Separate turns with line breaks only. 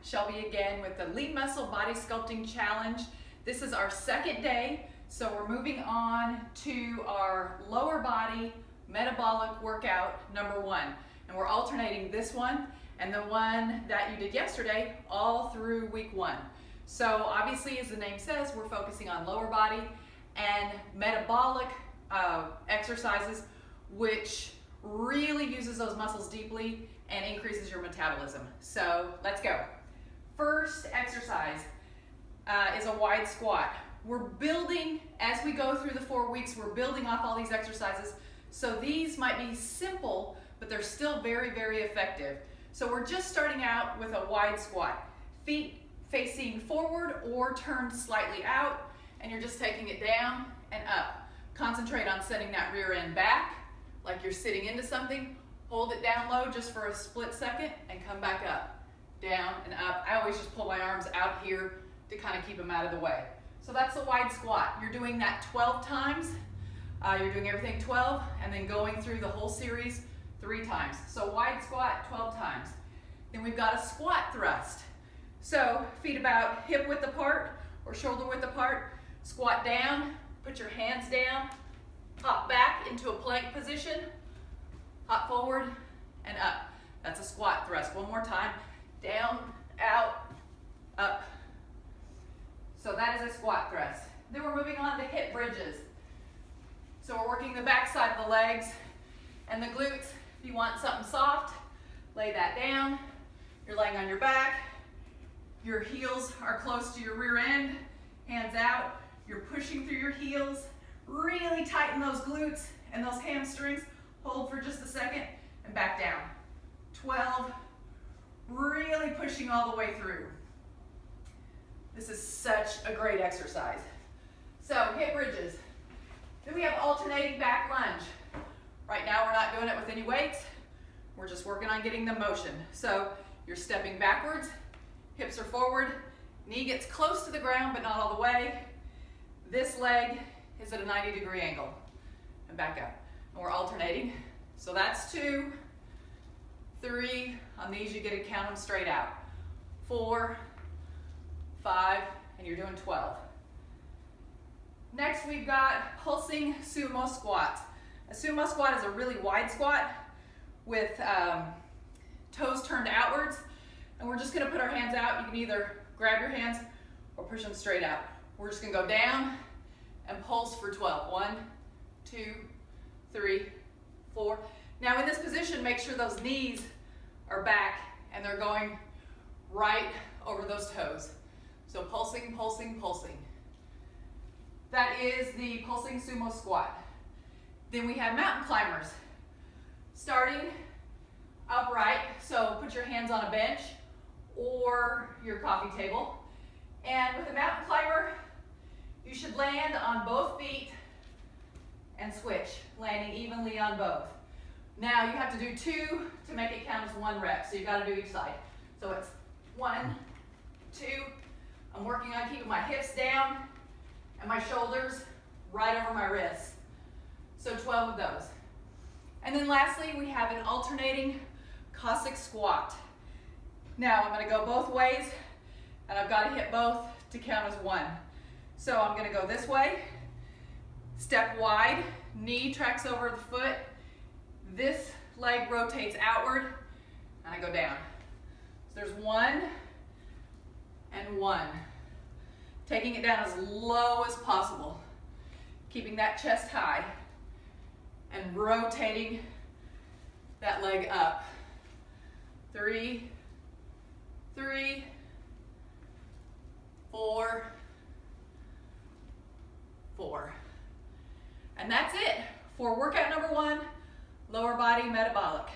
Shelby again with the Lean Muscle Body Sculpting Challenge. This is our second day, so we're moving on to our lower body metabolic workout number 1. And we're alternating this one and the one that you did yesterday all through week 1. So obviously, as the name says, we're focusing on lower body and metabolic exercises, which really uses those muscles deeply and increases your metabolism. So let's go. First exercise is a wide squat. We're building, as we go through the 4 weeks, we're building off all these exercises. So these might be simple, but they're still very, very effective. So we're just starting out with a wide squat. Feet facing forward or turned slightly out, and you're just taking it down and up. Concentrate on setting that rear end back, like you're sitting into something. Hold it down low just for a split second and come back up, down and up. I always just pull my arms out here to kind of keep them out of the way. So that's the wide squat. You're doing that 12 times. You're doing everything 12 and then going through the whole series 3 times. So wide squat 12 times. Then we've got a squat thrust. So feet about hip width apart or shoulder width apart. Squat down, put your hands down, hop back into a plank position, hop forward and up. That's a squat thrust. One more time. Down, out, up. So that is a squat thrust. Then we're moving on to hip bridges. So we're working the back side of the legs and the glutes. If you want something soft, lay that down. You're laying on your back. Your heels are close to your rear end. Hands out. You're pushing through your heels. Really tighten those glutes and those hamstrings. Hold for just a second and back down. 12. Really pushing all the way through. This is such a great exercise. So hip bridges. Then we have alternating back lunge. Right now we're not doing it with any weights. We're just working on getting the motion. So you're stepping backwards, hips are forward, knee gets close to the ground but not all the way. This leg is at a 90-degree angle. And back up. And we're alternating. So that's 2, 3. On these you get to count them straight out. 4, 5, and you're doing 12. Next we've got pulsing sumo squats. A sumo squat is a really wide squat with toes turned outwards, and we're just going to put our hands out. You can either grab your hands or push them straight out. We're just going to go down and pulse for 12. 1, 2, 3, 4. Now in this position, make sure those knees are back and they're going right over those toes. So pulsing, pulsing, pulsing. That is the pulsing sumo squat. Then we have mountain climbers. Starting upright, so put your hands on a bench or your coffee table. And with a mountain climber, you should land on both feet and switch, landing evenly on both. Now you have to do 2 to make it count as 1 rep, so you've got to do each side. So it's 1, 2. I'm working on keeping my hips down and my shoulders right over my wrists. So 12 of those. And then lastly, we have an alternating Cossack squat. Now I'm going to go both ways, and I've got to hit both to count as 1. So I'm going to go this way, step wide, knee tracks over the foot, this leg rotates outward, and I go down. So there's 1 and 1. Taking it down as low as possible, keeping that chest high, and rotating that leg up. 3, 3, 4, 4. And that's it for workout number 1, lower body metabolic.